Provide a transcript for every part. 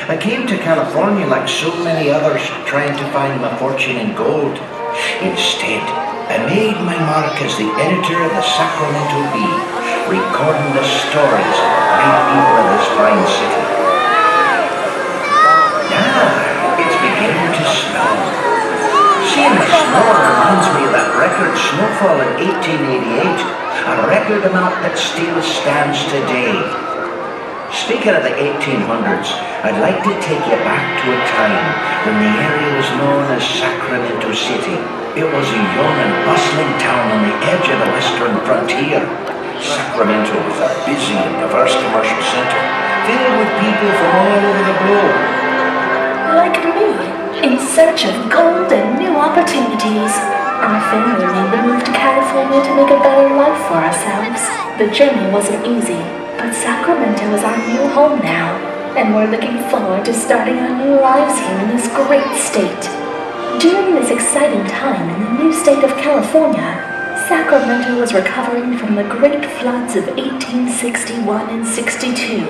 I came to California like so many others, trying to find my fortune in gold. Instead, I made my mark as the editor of the Sacramento Bee, recording the stories of the great people of this fine city. Now, it's beginning to snow. Seeing the snow reminds me of that record snowfall in 1888, a record amount that still stands today. Speaking of the 1800s, I'd like to take you back to a time when the area was known as Sacramento City. It was a young and bustling town on the edge of the western frontier. Sacramento was a busy and diverse commercial center, filled with people from all over the globe. Like me, in search of gold and new opportunities. Our family made the move to California to make a better life for ourselves. The journey wasn't easy, but Sacramento is our new home now, and we're looking forward to starting our new lives here in this great state. During this exciting time in the new state of California, Sacramento was recovering from the great floods of 1861 and 62.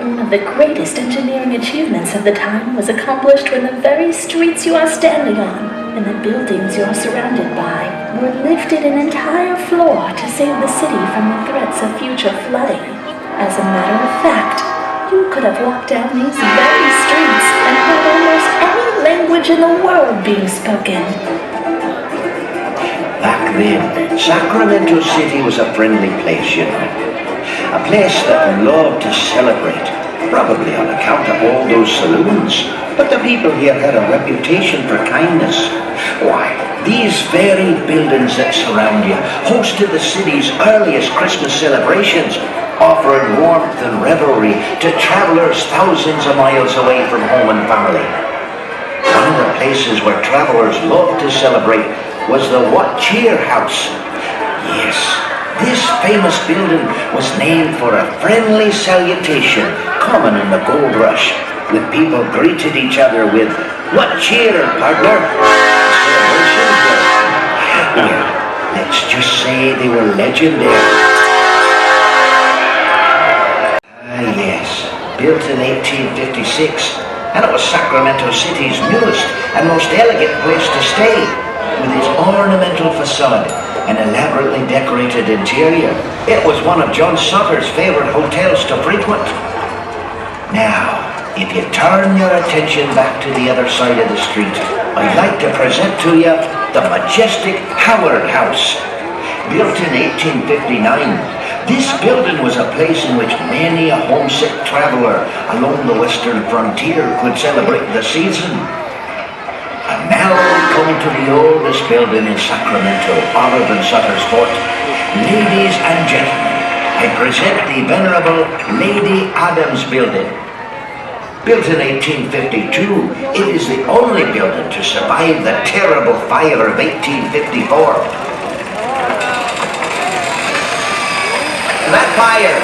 One of the greatest engineering achievements of the time was accomplished when the very streets you are standing on and the buildings you are surrounded by were lifted an entire floor to save the city from the threats of future flooding. As a matter of fact, you could have walked down these very streets and heard almost any language in the world being spoken. Back then, Sacramento City was a friendly place, you know. A place that loved to celebrate, probably on account of all those saloons. But the people here had a reputation for kindness. Why, these very buildings that surround you hosted the city's earliest Christmas celebrations, offering warmth and revelry to travelers thousands of miles away from home and family. One of the places where travelers loved to celebrate was the What Cheer House. Yes, this famous building was named for a friendly salutation common in the gold rush, when people greeted each other with, "What cheer, partner?" Celebrations were, well, let's just say they were legendary. Yes, built in 1856, and it was Sacramento City's newest and most elegant place to stay, with its ornamental facade and elaborately decorated interior. It was one of John Sutter's favorite hotels to frequent. Now, if you turn your attention back to the other side of the street, I'd like to present to you the majestic Howard House. Built in 1859, this building was a place in which many a homesick traveler along the western frontier could celebrate the season. And now we come to the oldest building in Sacramento, other than Sutter's Fort. Ladies and gentlemen, I present the venerable Lady Adams Building. Built in 1852, it is the only building to survive the terrible fire of 1854. fire.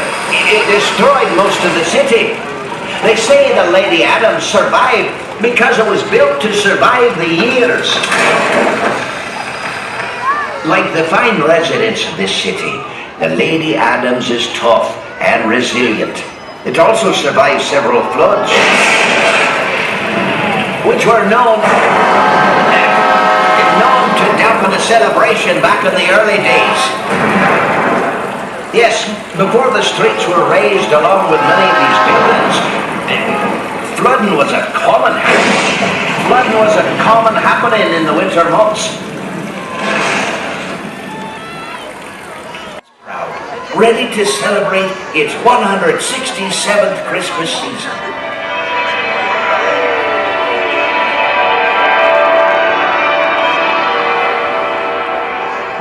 It destroyed most of the city. They say the Lady Adams survived because it was built to survive the years. Like the fine residents of this city, the Lady Adams is tough and resilient. It also survived several floods, which were known to dampen the celebration back in the early days. Yes, before the streets were raised along with many of these buildings, flooding was a common happening in the winter months. Proud, ready to celebrate its 167th Christmas season.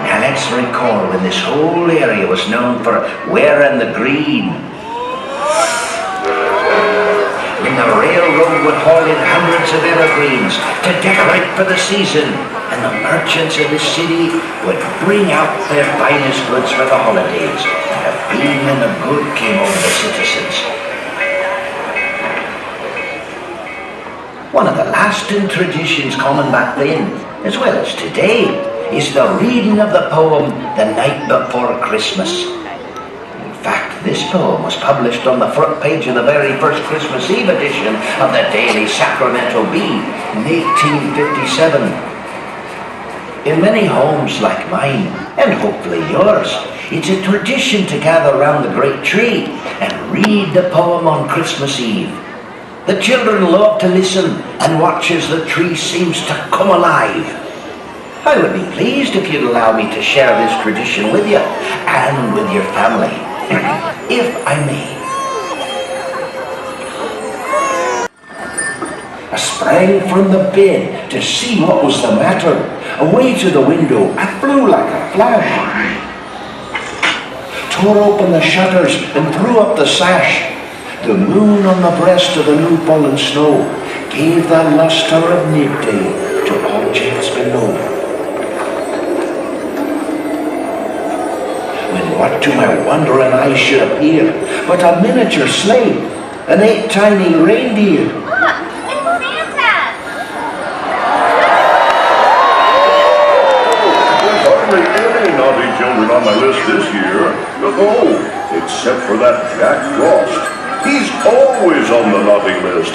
Now let's recall when this whole area was known for wearing the green. When the railroad would haul in hundreds of evergreens to decorate for the season, and the merchants in the city would bring out their finest goods for the holidays, and a feeling of good came over the citizens. One of the lasting traditions common back then, as well as today, is the reading of the poem The Night Before Christmas. In fact, this poem was published on the front page of the very first Christmas Eve edition of the daily Sacramento Bee in 1857. In many homes like mine, and hopefully yours, it's a tradition to gather round the great tree and read the poem on Christmas Eve. The children love to listen and watch as the tree seems to come alive. I would be pleased if you'd allow me to share this tradition with you and with your family, if I may. I sprang from the bed to see what was the matter. Away to the window, I flew like a flash, tore open the shutters and threw up the sash. The moon on the breast of the new fallen snow gave the lustre of midday to objects below. When what to my wondering eyes should appear but a miniature sleigh and 8 tiny reindeer. Look, it's Santa! There's hardly any naughty children on my list this year. Oh, except for that Jack Frost. He's always on the naughty list.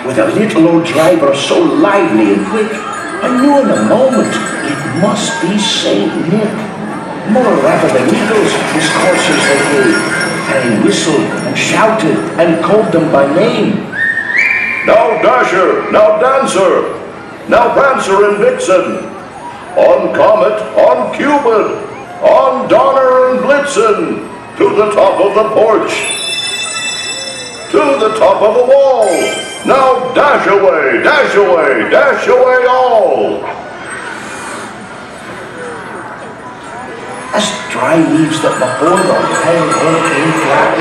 With a little old driver so lively and quick, I knew in a moment it must be Saint Nick. More rapid than eagles, his coursers they gave, and he whistled and shouted and called them by name. Now Dasher, now Dancer, now Prancer and Vixen, on Comet, on Cupid, on Donner and Blitzen, to the top of the porch, to the top of the wall. Now dash away, dash away, dash away all. As dry leaves that before the wild hurricane flapped,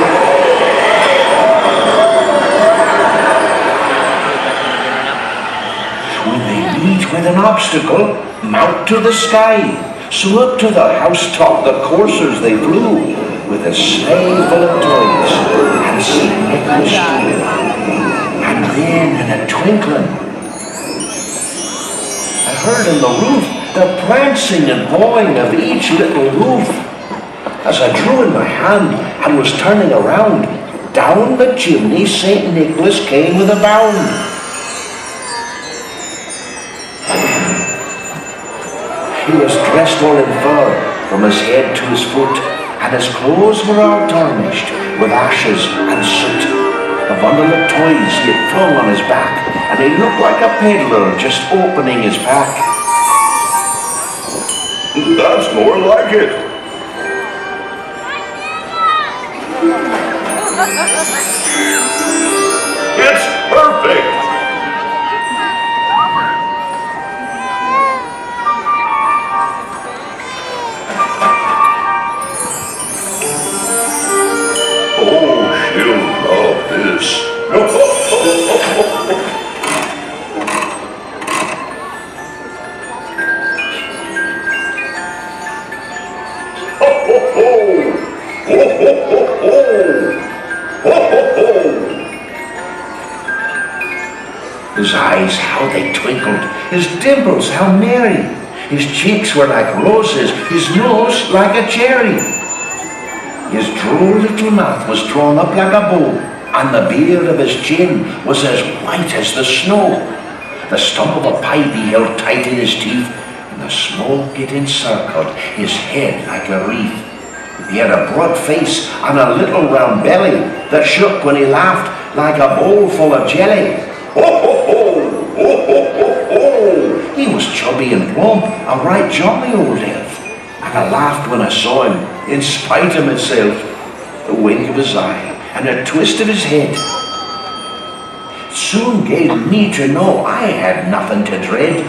when they meet with an obstacle, mount to the sky. So up to the housetop the coursers they flew, with a sleigh full of toys and St. Nicholas too. And then in a twinkling, I heard in the roof the prancing and pawing of each little hoof. As I drew in my hand and was turning around, down the chimney St. Nicholas came with a bound. He was dressed all in fur from his head to his foot, and his clothes were all tarnished with ashes and soot. A bundle of toys he had flung on his back, and he looked like a peddler just opening his pack. That's more like it. It's perfect. Oh, she'll love this. Ho, ho, ho. twinkled, his dimples how merry. His cheeks were like roses, his nose like a cherry. His droll little mouth was drawn up like a bow, and the beard of his chin was as white as the snow. The stump of a pipe he held tight in his teeth, and the smoke it encircled his head like a wreath. He had a broad face and a little round belly that shook when he laughed like a bowl full of jelly. Ho, ho, ho! Ho, ho, ho, ho! He was chubby and plump, a right jolly old elf, and I laughed when I saw him, in spite of myself. A wink of his eye and a twist of his head soon gave me to know I had nothing to dread.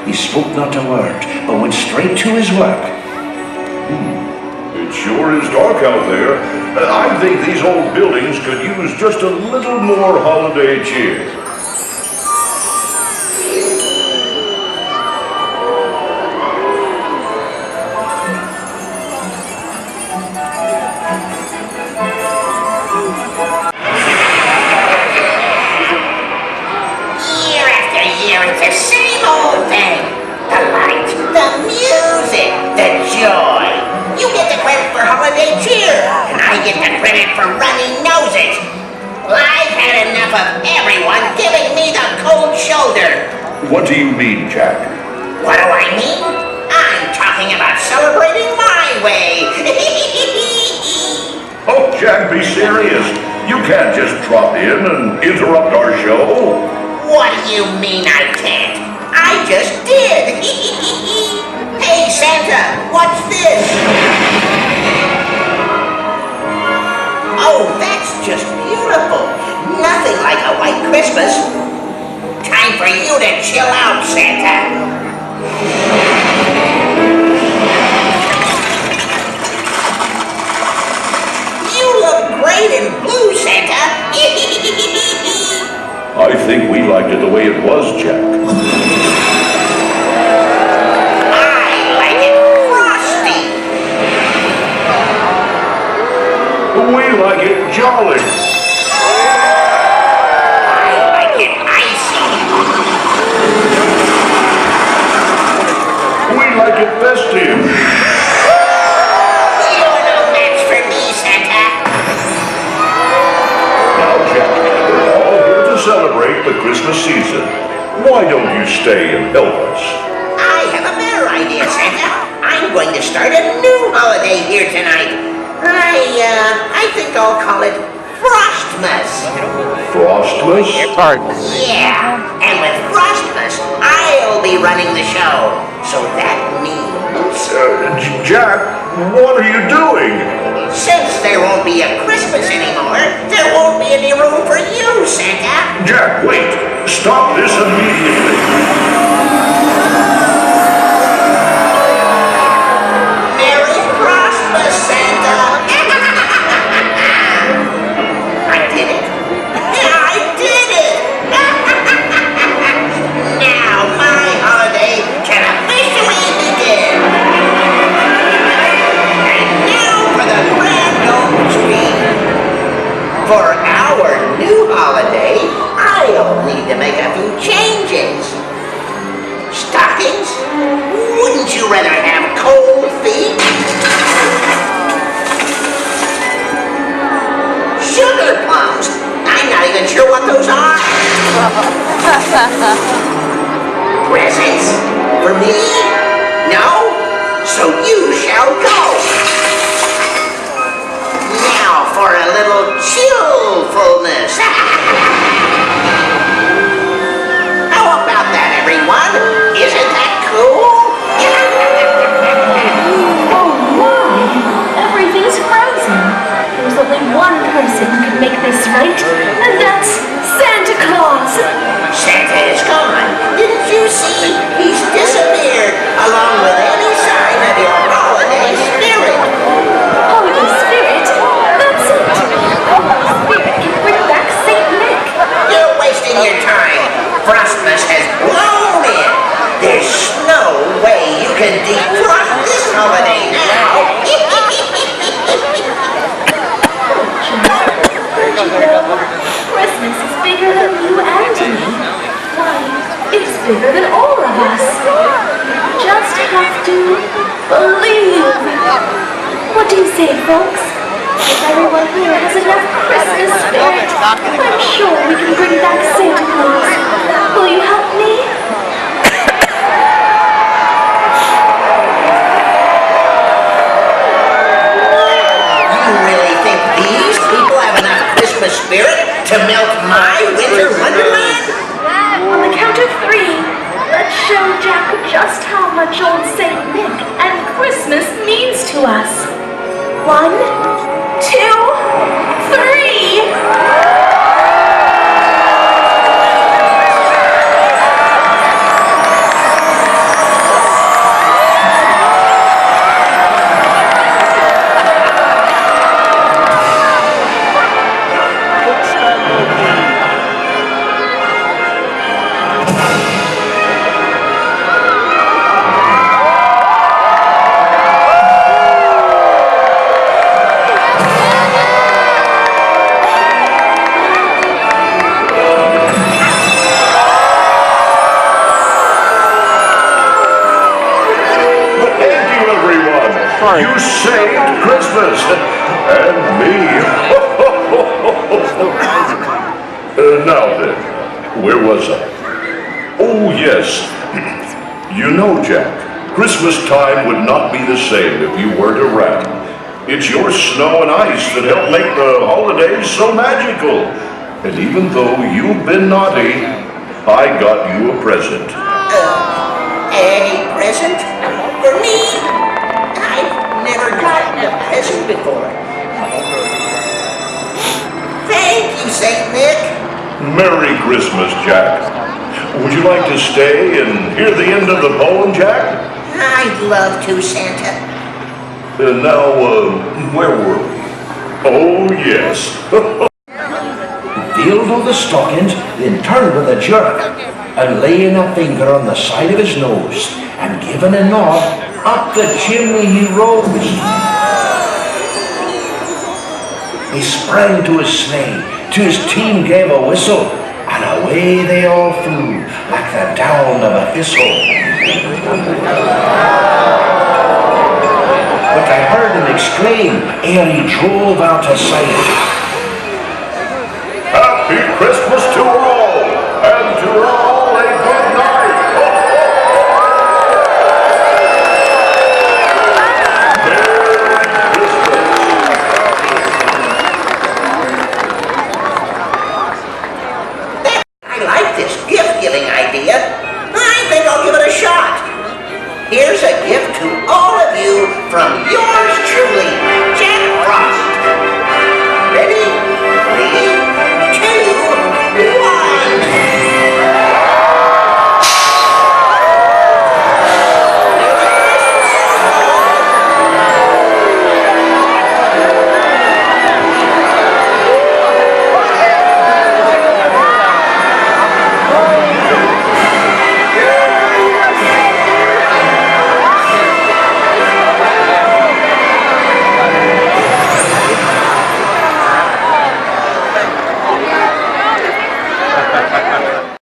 He spoke not a word, but went straight to his work. It sure is dark out there. I think these old buildings could use just a little more holiday cheer. Year after year, it's the same old thing. The lights, the music, the joy. You get the credit for holiday cheer, and I get the credit for runny noses. I've had enough of everyone giving me the cold shoulder. What do you mean, Jack? What do I mean? I'm talking about celebrating my way. Oh, Jack, be serious. You can't just drop in and interrupt our show. What do you mean I can't? I just did. Hey, Santa, what's this? Oh, that's just beautiful. Nothing like a white Christmas. Time for you to chill out, Santa. You look great in blue, Santa. I think we liked it the way it was, Jack. I like it frosty. We like it jolly. I like it icy. We like it festive. You're no match for me, Santa. Now, Jack, we're all here to celebrate the Christmas season. Why don't you stay and help us? I have a better idea, Santa. I'm going to start a new holiday here tonight. I think I'll call it Frostmas. Frostmas? Yeah, and with Frostmas, I'll be running the show. So that means... Jack, what are you doing? Since there won't be a Christmas anymore, there won't be any room for you, Santa. Jack, wait! Stop this immediately! Merry Frostmas, Santa. I did it. I did it. Now my holiday can officially begin. And now for the grand old tree. For our new holiday, I'll need to make a few changes. Stockings? Wouldn't you rather have cold feet? Sugar plums? I'm not even sure what those are. Presents? For me? No? So you shall go. Now for a little chillfulness. How about that, everyone? Isn't that cool? Oh my! Everything's frozen. There's only one person who can make this right, and that's Santa Claus! Santa is gone. Didn't you see? He's disappeared, along with any sign of your holiday spirit. Holy Spirit! That's it! Holy Spirit can bring back Saint Nick! You're wasting your time. Frostmas has blown in. There's no way you can defrost this holiday now. Christmas is bigger than you and me. Why, it's bigger than all of us. Just have to believe. What do you say, folks? If everyone here has enough Christmas spirit, I'm sure we can bring back Santa Claus. Will you help me? You really think these people have enough Christmas spirit to melt my winter wonderland? On the count of 3, let's show Jack just how much old Saint Nick and Christmas means to us. 1, 2, 3! You saved Christmas and me. Now then, where was I? Oh yes, you know, Jack, Christmas time would not be the same if you weren't around. It's your snow and ice that help make the holidays so magical. And even though you've been naughty, I got you a present. A present? For me? I've never gotten a present before. Thank you, Saint Nick. Merry Christmas, Jack. Would you like to stay and hear the end of the poem, Jack? I'd love to, Santa. And now, where were we? Oh, yes. Filled all the stockings, then turned with a jerk, and laying a finger on the side of his nose, and giving a nod, up the chimney he rose. He sprang to his sleigh, to his team gave a whistle, and away they all flew, like the down of a thistle. But I heard him exclaim, ere he drove out of sight, Happy Christmas to all, and to all a good night. I like this gift-giving idea. I think I'll give it a shot. Here's a gift to all of you from yours truly,